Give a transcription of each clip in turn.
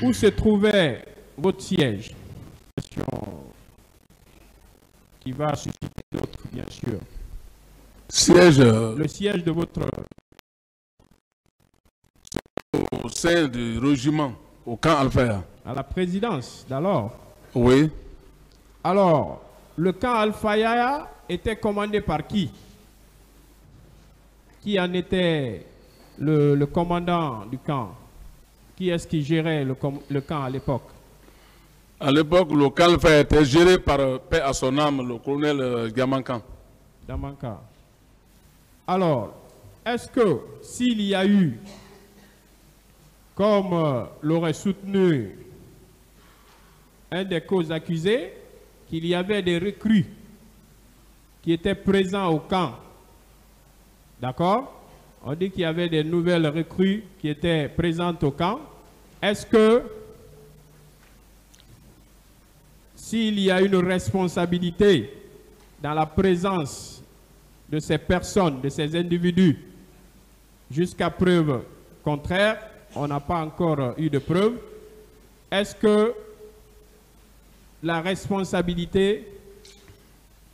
Où se trouvait votre siège? Question qui va susciter d'autres, bien sûr. Siège Le siège de votre... au sein du régiment, au camp Alpha. À la présidence d'alors. Oui. Alors, le camp Al-Fayaya était commandé par qui? Qui en était le commandant du camp? Qui est-ce qui gérait le camp à l'époque? À l'époque, le camp Alpha était géré par, paix à son âme, le colonel Gamankan. Damanka. Alors, est-ce que s'il y a eu, comme l'aurait soutenu un des causes accusés, qu'il y avait des recrues qui étaient présents au camp, d'accord? On dit qu'il y avait des nouvelles recrues qui étaient présentes au camp. Est-ce que s'il y a une responsabilité dans la présence de ces personnes, de ces individus, jusqu'à preuve contraire, on n'a pas encore eu de preuve, est-ce que la responsabilité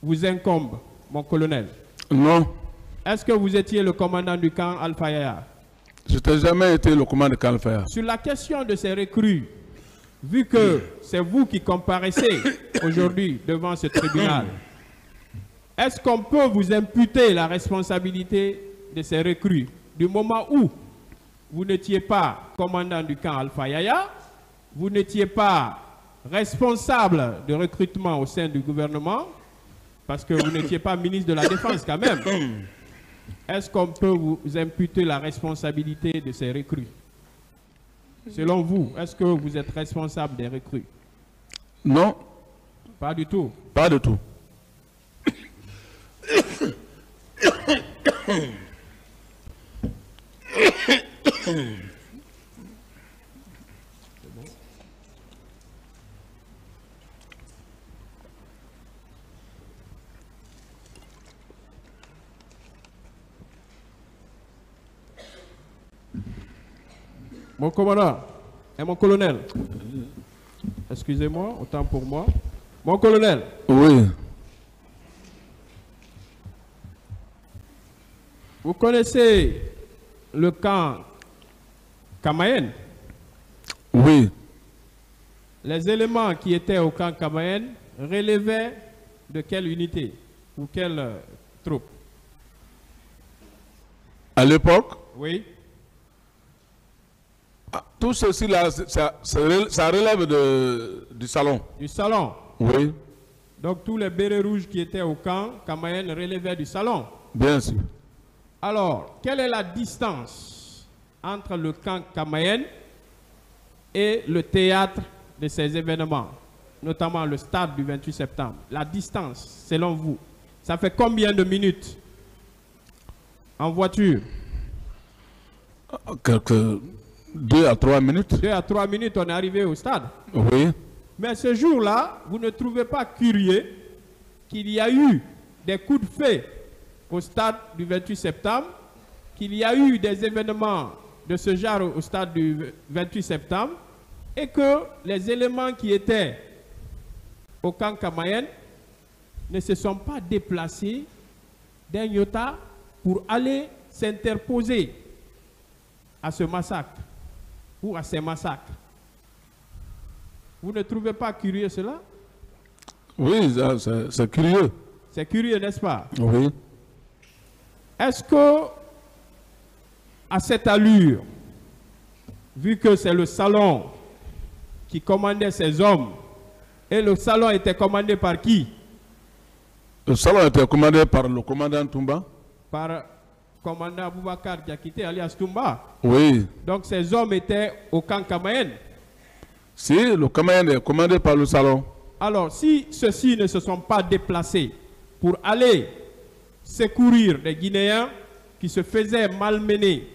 vous incombe, mon colonel? Non. Est-ce que vous étiez le commandant du camp Al-Fayaya? Je n'ai jamais été le commandant du camp Alpha. Sur la question de ces recrues, vu que c'est vous qui comparaissez aujourd'hui devant ce tribunal, est-ce qu'on peut vous imputer la responsabilité de ces recrues du moment où vous n'étiez pas commandant du camp Al-Fayaya, vous n'étiez pas responsable de recrutement au sein du gouvernement, parce que vous n'étiez pas ministre de la Défense quand même. Est-ce qu'on peut vous imputer la responsabilité de ces recrues? Selon vous, est-ce que vous êtes responsable des recrues? Non. Pas du tout. Pas du tout. Mon commandant et mon colonel, excusez-moi, autant pour moi. Mon colonel, Oui. vous connaissez le camp Kamayen? Oui. Les éléments qui étaient au camp Kamayen relevaient de quelle unité ou quelle troupe? À l'époque, Oui. tout ceci là, ça relève du salon. Du salon. Oui. Donc tous les bérets rouges qui étaient au camp Kamayen relevaient du salon. Bien sûr. Alors, quelle est la distance entre le camp Kamayen et le théâtre de ces événements, notamment le stade du 28 septembre? La distance, selon vous, ça fait combien de minutes en voiture? Quelques 2 à 3 minutes. 2 à 3 minutes, on est arrivé au stade. Oui. Mais ce jour-là, vous ne trouvez pas curieux qu'il y a eu des coups de feu au stade du 28 septembre, qu'il y a eu des événements de ce genre au stade du 28 septembre, et que les éléments qui étaient au camp Kamayen ne se sont pas déplacés d'un iota pour aller s'interposer à ce massacre ou à ces massacres? Vous ne trouvez pas curieux cela? Oui, c'est curieux. C'est curieux, n'est-ce pas? Oui. Est-ce que, à cette allure, vu que c'est le salon qui commandait ces hommes, et le salon était commandé par qui? Le salon était commandé par le commandant Toumba. Par commandant Boubacar Diakité, alias Toumba. Oui. Donc ces hommes étaient au camp Kamayen. Si, le Kamayen est commandé par le salon. Alors, si ceux-ci ne se sont pas déplacés pour aller secourir des Guinéens qui se faisaient malmener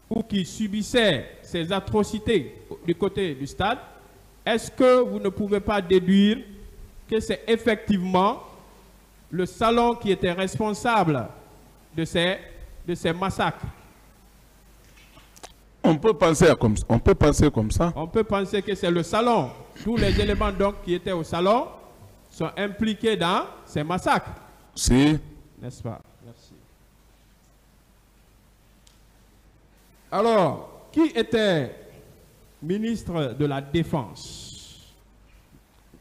ou qui subissaient ces atrocités du côté du stade, est-ce que vous ne pouvez pas déduire que c'est effectivement le salon qui était responsable de ces massacres? On peut penser comme ça. On peut penser comme ça. On peut penser que c'est le salon. Tous les éléments donc qui étaient au salon sont impliqués dans ces massacres. Si. N'est-ce pas? Merci. Alors, qui était ministre de la Défense?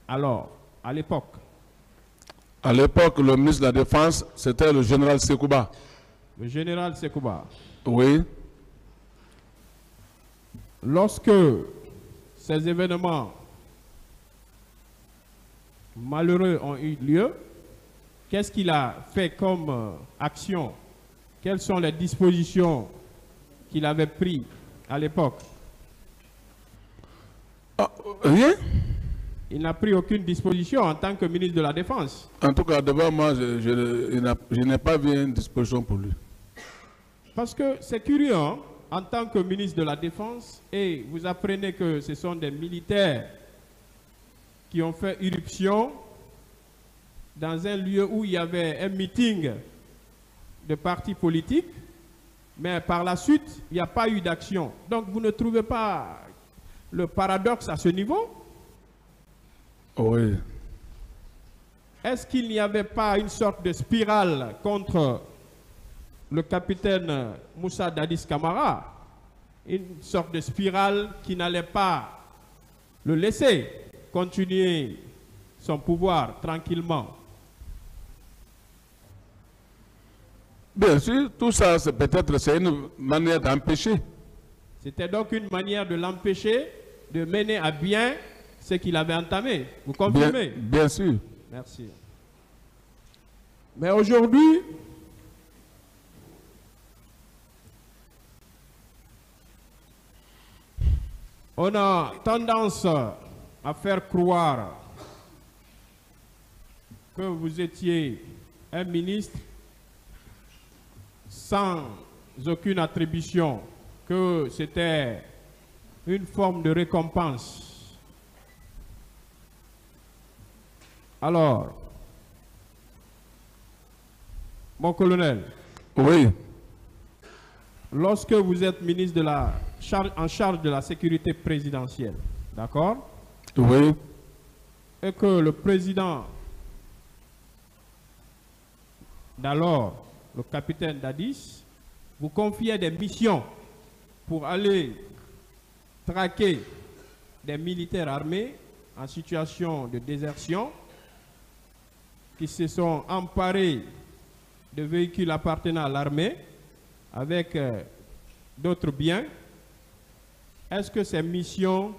Alors, à l'époque. À l'époque, le ministre de la Défense, c'était le général Sekouba. Le général Sekouba. Oui. Lorsque ces événements malheureux ont eu lieu, qu'est-ce qu'il a fait comme action? Quelles sont les dispositions qu'il avait prises à l'époque? Rien. Il n'a pris aucune disposition en tant que ministre de la Défense. En tout cas, devant moi, je n'ai pas vu une disposition pour lui. Parce que c'est curieux, hein? En tant que ministre de la Défense, et vous apprenez que ce sont des militaires qui ont fait irruption dans un lieu où il y avait un meeting de partis politiques, mais par la suite, il n'y a pas eu d'action. Donc vous ne trouvez pas le paradoxe à ce niveau? Oui. Est-ce qu'il n'y avait pas une sorte de spirale contre le capitaine Moussa Dadis Camara? Une sorte de spirale qui n'allait pas le laisser continuer son pouvoir tranquillement. Bien sûr, tout ça, c'est peut-être une manière d'empêcher. C'était donc une manière de l'empêcher de mener à bien ce qu'il avait entamé. Vous confirmez? Bien sûr. Merci. Mais aujourd'hui, on a tendance à faire croire que vous étiez un ministre sans aucune attribution, que c'était une forme de récompense. Alors, mon colonel, oui. Lorsque vous êtes ministre en charge de la sécurité présidentielle, d'accord? Oui. Et que le président d'alors, le capitaine Dadis, vous confiait des missions pour aller traquer des militaires armés en situation de désertion qui se sont emparés de véhicules appartenant à l'armée avec d'autres biens. Est-ce que ces missions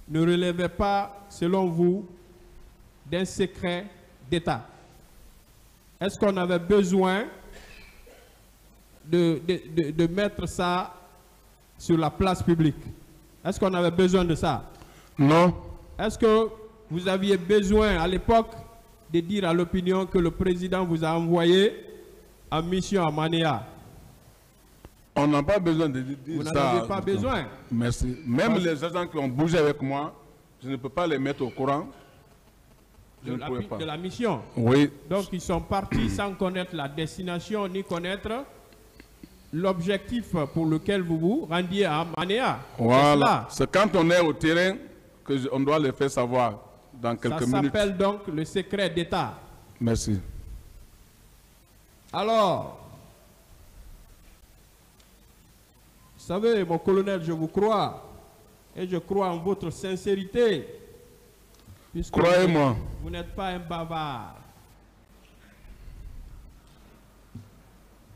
ne relevaient pas, selon vous, d'un secret d'État? Est-ce qu'on avait besoin de mettre ça sur la place publique? Est-ce qu'on avait besoin de ça? Non. Est-ce que vous aviez besoin à l'époque de dire à l'opinion que le président vous a envoyé en mission à Manéa? On n'a pas besoin de dire vous ça. Vous n'en avez pas besoin. Merci. Même les agents qui ont bougé avec moi, je ne peux pas les mettre au courant. De la mission. Oui. Donc ils sont partis sans connaître la destination ni connaître l'objectif pour lequel vous vous rendiez à Manéa. Voilà. C'est quand on est au terrain qu'on doit les faire savoir dans quelques minutes. Ça s'appelle donc le secret d'État. Merci. Alors, vous savez, mon colonel, je vous crois et je crois en votre sincérité. Croyez-moi. Vous n'êtes pas un bavard.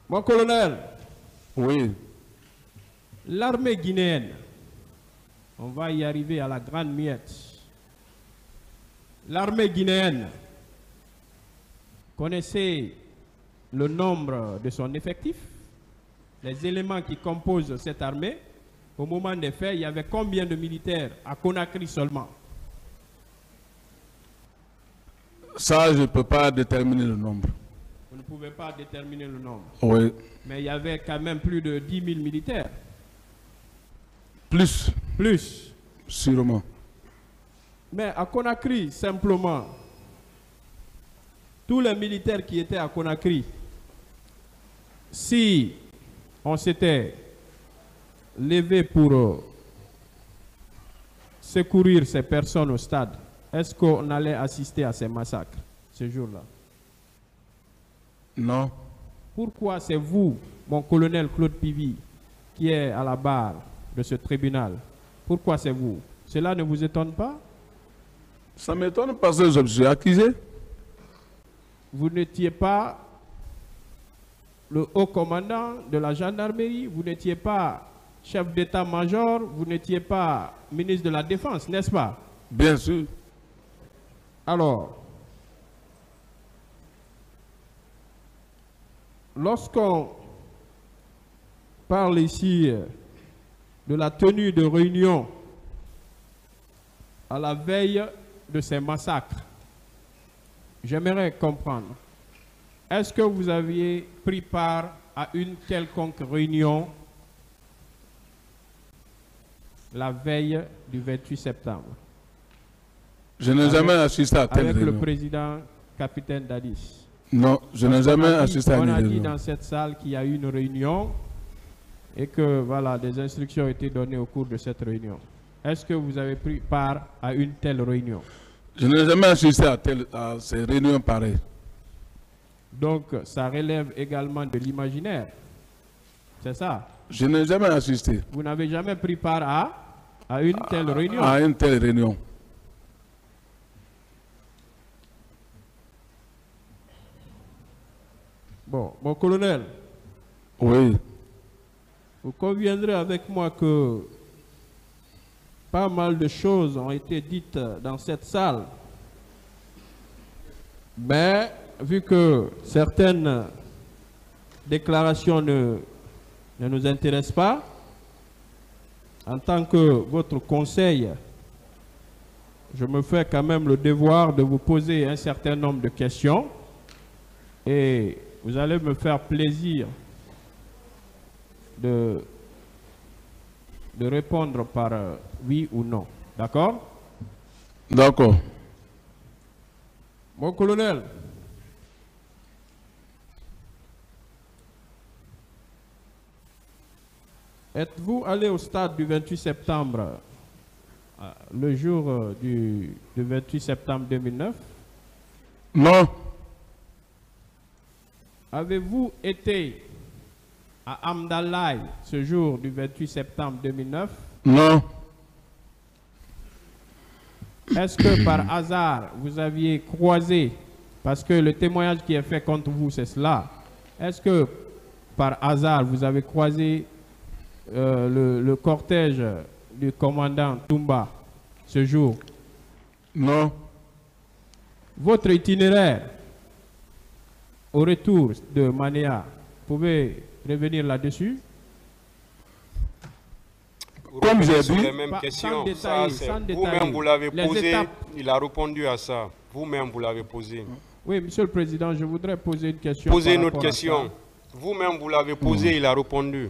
Mon colonel. Oui. L'armée guinéenne, on va y arriver à la grande miette. L'armée guinéenne, connaissez le nombre de son effectif, les éléments qui composent cette armée. Au moment des faits, il y avait combien de militaires à Conakry seulement? Ça, je ne peux pas déterminer le nombre. Vous ne pouvez pas déterminer le nombre. Oui. Mais il y avait quand même plus de 10 000 militaires. Plus. Plus. Sûrement. Mais à Conakry, simplement, tous les militaires qui étaient à Conakry, si on s'était levé pour secourir ces personnes au stade, est-ce qu'on allait assister à ces massacres ce jour-là? Non. Pourquoi c'est vous, mon colonel Claude Pivy, qui est à la barre de ce tribunal? Pourquoi c'est vous? Cela ne vous étonne pas? Ça m'étonne parce que je suis accusé. Vous n'étiez pas le haut commandant de la gendarmerie, vous n'étiez pas chef d'état-major, vous n'étiez pas ministre de la Défense, n'est-ce pas? Bien sûr. Alors, lorsqu'on parle ici de la tenue de réunion à la veille de ces massacres, j'aimerais comprendre, est-ce que vous aviez pris part à une quelconque réunion la veille du 28 septembre? Je n'ai jamais assisté à telle avec réunion. le président capitaine Dadis. Non, je n'ai jamais assisté à une réunion. On a dit réunion. dans cette salle qu'il y a eu une réunion et que voilà, des instructions ont été données au cours de cette réunion. Est-ce que vous avez pris part à une telle réunion? Je n'ai jamais assisté à ces réunions pareilles. Donc, ça relève également de l'imaginaire. C'est ça? Je n'ai jamais assisté Vous n'avez jamais pris part à une telle réunion? à une telle réunion. Bon, mon colonel, Oui. vous conviendrez avec moi que pas mal de choses ont été dites dans cette salle. Mais vu que certaines déclarations ne nous intéressent pas, en tant que votre conseil, je me fais quand même le devoir de vous poser un certain nombre de questions et vous allez me faire plaisir de répondre par oui ou non. D'accord? D'accord. Mon colonel, êtes-vous allé au stade du 28 septembre, le jour du 28 septembre 2009? Non. Avez-vous été à Amdalaï ce jour du 28 septembre 2009? Non. Est-ce que par hasard vous aviez croisé, parce que le témoignage qui est fait contre vous c'est cela, est-ce que par hasard vous avez croisé le cortège du commandant Toumba ce jour? Non. Votre itinéraire au retour de Manéa, vous pouvez revenir là-dessus? Comme j'ai dit, les mêmes questions. Vous-même, vous l'avez posé, il a répondu à ça. Vous-même, vous l'avez posé. Oui, Monsieur le Président, je voudrais poser une question. Posez une autre question. Vous-même, vous l'avez posé, il a répondu.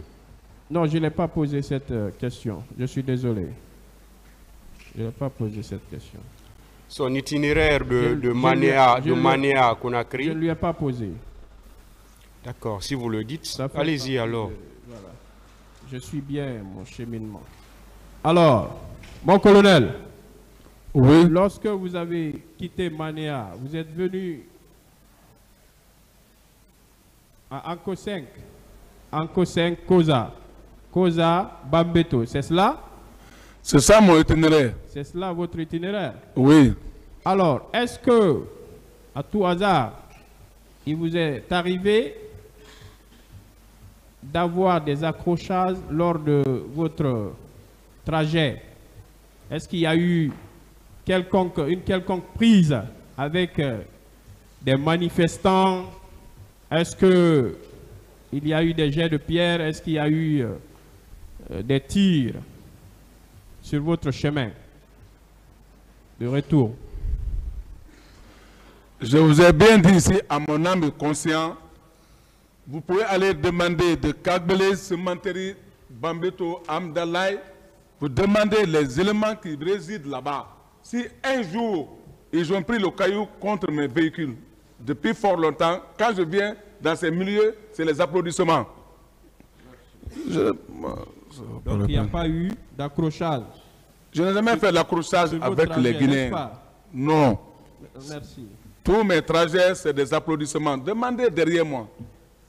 Non, je n'ai pas posé cette question. Je suis désolé. Je n'ai pas posé cette question. Son itinéraire de Manéa à Je Conakry. ne lui ai pas posé. D'accord, si vous le dites, allez-y alors. Voilà. Je suis bien mon cheminement. Alors, mon colonel, oui. lorsque vous avez quitté Manéa, vous êtes venu à Anko 5, Koza, Bambeto, c'est cela? C'est ça mon itinéraire. C'est cela votre itinéraire? Oui. Alors, est-ce que, à tout hasard, il vous est arrivé d'avoir des accrochages lors de votre trajet? Est-ce qu'il y a eu une quelconque prise avec des manifestants? Est-ce qu'il y a eu des jets de pierre? Est-ce qu'il y a eu des tirs sur votre chemin de retour? Je vous ai bien dit ici, à mon âme conscient, vous pouvez aller demander de Kagbele, Semanteri, Bambeto, Amdalaï, vous demandez les éléments qui résident là-bas. Si un jour, ils ont pris le caillou contre mes véhicules, depuis fort longtemps, quand je viens dans ces milieux, c'est les applaudissements. Donc il n'y a pas eu d'accrochage. Je n'ai jamais fait l'accrochage avec les Guinéens. Non. Merci. Tous mes trajets, c'est des applaudissements. Demandez derrière moi.